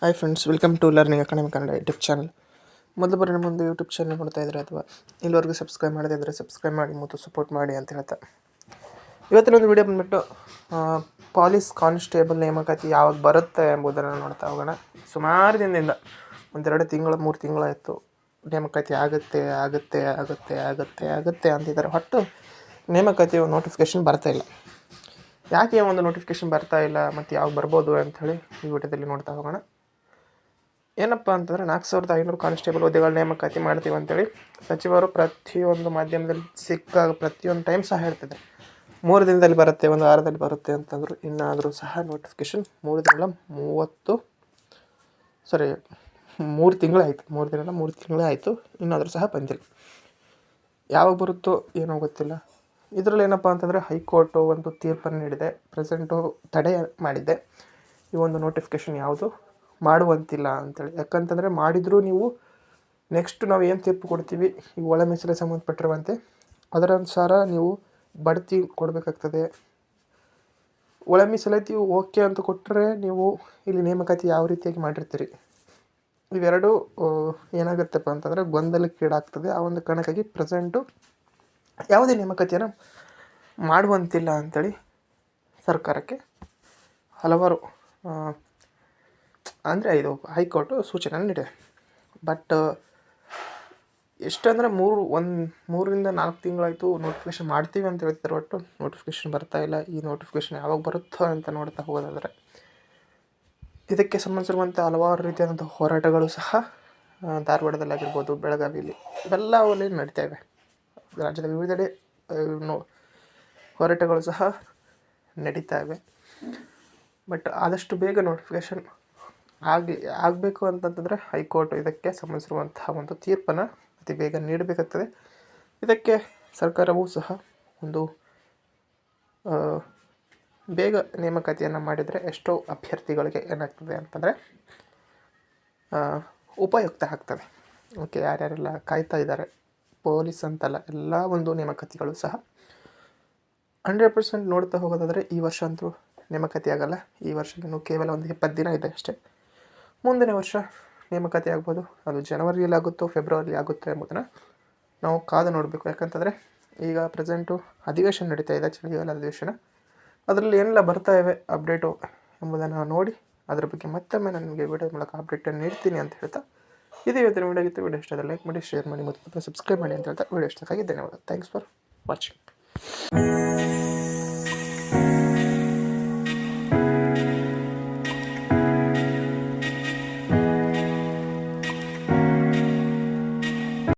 Hi friends, welcome to learning academy Kannada YouTube channel. ಮೊದಲು ಬರೀ ನಮ್ಮೊಂದು YouTube channel ನೋಡ್ತಾ ಇದ್ದರೆ ಅಥವಾ ಇಲ್ಲಿವರೆಗೂ ಸಬ್ಸ್ಕ್ರೈಬ್ ಮಾಡದೇ ಇದ್ದರೆ ಸಬ್ಸ್ಕ್ರೈಬ್ ಮಾಡಿ ಮತ್ತು ಸಪೋರ್ಟ್ ಮಾಡಿ ಅಂತ ಹೇಳ್ತಾ ಇವತ್ತಿನ ಒಂದು ವಿಡಿಯೋ ಬಂದುಬಿಟ್ಟು ಪೊಲೀಸ್ ಕಾನ್ಸ್ಟೇಬಲ್ ನೇಮಕಾತಿ ಯಾವಾಗ ಬರುತ್ತೆ ಎಂಬುದನ್ನು ನೋಡ್ತಾ ಹೋಗೋಣ. ಸುಮಾರು ದಿನದಿಂದ 1-2 ತಿಂಗಳು 3 ತಿಂಗಳಾಯಿತು ನೇಮಕಾತಿ ಆಗುತ್ತೆ ಆಗುತ್ತೆ ಆಗುತ್ತೆ ಆಗುತ್ತೆ ಆಗುತ್ತೆ ಅಂತಿದ್ದಾರೆ. ಒಟ್ಟು ನೇಮಕಾತಿ ನೋಟಿಫಿಕೇಷನ್ ಬರ್ತಾಯಿಲ್ಲ. ಯಾಕೆ ಒಂದು ನೋಟಿಫಿಕೇಷನ್ ಬರ್ತಾಯಿಲ್ಲ ಮತ್ತು ಯಾವಾಗ ಬರ್ಬೋದು ಅಂಥೇಳಿ ಈ ವಿಡಿಯೋದಲ್ಲಿ ನೋಡ್ತಾ ಹೋಗೋಣ. ಏನಪ್ಪ ಅಂತಂದರೆ 4500 ಕಾನ್ಸ್ಟೇಬಲ್ ಹುದ್ದೆಗಳ ನೇಮಕಾತಿ ಮಾಡ್ತೀವಿ ಅಂತೇಳಿ ಸಚಿವರು ಪ್ರತಿಯೊಂದು ಮಾಧ್ಯಮದಲ್ಲಿ ಸಿಕ್ಕಾಗ ಪ್ರತಿಯೊಂದು ಟೈಮ್ ಸಹ ಹೇಳ್ತಿದ್ದಾರೆ. 3 ದಿನದಲ್ಲಿ ಬರುತ್ತೆ, 1 ವಾರದಲ್ಲಿ ಬರುತ್ತೆ ಅಂತಂದರು. ಇನ್ನಾದರೂ ಸಹ ನೋಟಿಫಿಕೇಷನ್ 3 ತಿಂಗಳೇ ಆಯಿತು, ಇನ್ನಾದರೂ ಸಹ ಬಂದಿಲ್ಲ. ಯಾವಾಗ ಬರುತ್ತೋ ಏನೋ ಗೊತ್ತಿಲ್ಲ. ಇದರಲ್ಲಿ ಏನಪ್ಪ ಅಂತಂದರೆ ಹೈಕೋರ್ಟು ಒಂದು ತೀರ್ಪನ್ನು ನೀಡಿದೆ. ಪ್ರೆಸೆಂಟು ತಡೆ ಮಾಡಿದ್ದೆ ಈ ಒಂದು ನೋಟಿಫಿಕೇಷನ್ ಯಾವುದು ಮಾಡುವಂತಿಲ್ಲ ಅಂತೇಳಿ. ಯಾಕಂತಂದರೆ ಮಾಡಿದರೂ ನೀವು ನೆಕ್ಸ್ಟ್ ನಾವು ಏನು ತೀರ್ಪು ಕೊಡ್ತೀವಿ ಈ ಒಳ ಮೀಸಲಿಗೆ ಸಂಬಂಧಪಟ್ಟಿರುವಂತೆ ಅದರ ಅನುಸಾರ ನೀವು ಬಡ್ತಿ ಕೊಡಬೇಕಾಗ್ತದೆ. ಒಳ ಮೀಸಲಾತಿ ಓಕೆ ಅಂತ ಕೊಟ್ಟರೆ ನೀವು ಇಲ್ಲಿ ನೇಮಕಾತಿ ಯಾವ ರೀತಿಯಾಗಿ ಮಾಡಿರ್ತೀರಿ, ಇವೆರಡು ಏನಾಗುತ್ತಪ್ಪ ಅಂತಂದರೆ ಗೊಂದಲಕ್ಕೀಡಾಗ್ತದೆ. ಆ ಒಂದು ಕಾರಣಕ್ಕಾಗಿ ಪ್ರೆಸೆಂಟು ಯಾವುದೇ ನೇಮಕಾತಿಯನ್ನು ಮಾಡುವಂತಿಲ್ಲ ಅಂಥೇಳಿ ಸರ್ಕಾರಕ್ಕೆ ಹಲವಾರು ಅಂದರೆ ಇದು ಹೈಕೋರ್ಟು ಸೂಚನೆ ನೀಡಿದೆ. ಬಟ್ ಎಷ್ಟಂದರೆ 3-4 ತಿಂಗಳಾಯಿತು ನೋಟಿಫಿಕೇಷನ್ ಮಾಡ್ತೀವಿ ಅಂತ ಹೇಳ್ತಾರೆ. ಒಟ್ಟು ನೋಟಿಫಿಕೇಷನ್ ಬರ್ತಾಯಿಲ್ಲ. ಈ ನೋಟಿಫಿಕೇಷನ್ ಯಾವಾಗ ಬರುತ್ತೋ ಅಂತ ನೋಡ್ತಾ ಹೋಗೋದಾದರೆ ಇದಕ್ಕೆ ಸಂಬಂಧಿಸಿರುವಂಥ ಹಲವಾರು ರೀತಿಯಾದಂಥ ಹೋರಾಟಗಳು ಸಹ ಧಾರವಾಡದಲ್ಲಾಗಿರ್ಬೋದು, ಬೆಳಗಾವಿಯಲ್ಲಿ ಇವೆಲ್ಲ ಅವಲ್ಲಿ ನಡೀತಾ ಇವೆ. ರಾಜ್ಯದ ವಿವಿಧೆಡೆ ಹೋರಾಟಗಳು ಸಹ ನಡೀತಾ ಇವೆ. ಬಟ್ ಆದಷ್ಟು ಬೇಗ ನೋಟಿಫಿಕೇಷನ್ ಆಗಬೇಕು ಅಂತಂತಂದರೆ ಹೈಕೋರ್ಟ್ ಇದಕ್ಕೆ ಸಂಬಂಧಿಸಿರುವಂತಹ ಒಂದು ತೀರ್ಪನ್ನು ಅತಿ ಬೇಗ ನೀಡಬೇಕಾಗ್ತದೆ. ಇದಕ್ಕೆ ಸರ್ಕಾರವೂ ಸಹ ಒಂದು ಬೇಗ ನೇಮಕಾತಿಯನ್ನು ಮಾಡಿದರೆ ಎಷ್ಟೋ ಅಭ್ಯರ್ಥಿಗಳಿಗೆ ಏನಾಗ್ತದೆ ಅಂತಂದರೆ ಉಪಯುಕ್ತ ಆಗ್ತದೆ. ಓಕೆ, ಯಾರ್ಯಾರೆಲ್ಲ ಕಾಯ್ತಾ ಇದ್ದಾರೆ ಪೊಲೀಸ್ ಅಂತಲ್ಲ, ಎಲ್ಲ ಒಂದು ನೇಮಕಾತಿಗಳು ಸಹ 100% ನೋಡ್ತಾ ಹೋಗೋದಾದರೆ ಈ ವರ್ಷ ಅಂತೂ ನೇಮಕಾತಿ ಆಗೋಲ್ಲ. ಈ ವರ್ಷಕ್ಕೂ ಕೇವಲ ಒಂದು 20 ದಿನ ಇದೆ ಅಷ್ಟೇ. ಮುಂದಿನ ವರ್ಷ ನೇಮಕಾತಿ ಆಗ್ಬೋದು. ಅದು ಜನವರಿಯಲ್ಲಿ ಆಗುತ್ತೋ ಫೆಬ್ರವರಿ ಆಗುತ್ತೋ ಎಂಬುದನ್ನು ನಾವು ಕಾದು ನೋಡಬೇಕು. ಯಾಕಂತಂದರೆ ಈಗ ಪ್ರೆಸೆಂಟು ಅಧಿವೇಶನ ನಡೀತಾ ಇದೆ, ಚಳಿಗಾಲ ಅಧಿವೇಶನ. ಅದರಲ್ಲಿ ಏನೆಲ್ಲ ಬರ್ತಾ ಇವೆ ಅಪ್ಡೇಟು ಎಂಬುದನ್ನು ನೋಡಿ ಅದರ ಬಗ್ಗೆ ಮತ್ತೊಮ್ಮೆ ನಾನು ನಿಮಗೆ ವಿಡಿಯೋ ಮೂಲಕ ಅಪ್ಡೇಟನ್ನು ನೀಡ್ತೀನಿ ಅಂತ ಹೇಳ್ತಾ ಇದು ಇವತ್ತಿನ ವಿಡಿಯೋ ಆಗಿತ್ತು. ವಿಡಿಯೋ ಇಷ್ಟ ಲೈಕ್ ಮಾಡಿ, ಶೇರ್ ಮಾಡಿ ಮತ್ತು ಸಬ್ಸ್ಕ್ರೈಬ್ ಮಾಡಿ ಅಂತ ಹೇಳ್ತಾ ವಿಡಿಯೋ ಇಷ್ಟಕ್ಕಾಗಿ ಧನ್ಯವಾದ. Thanks for watching.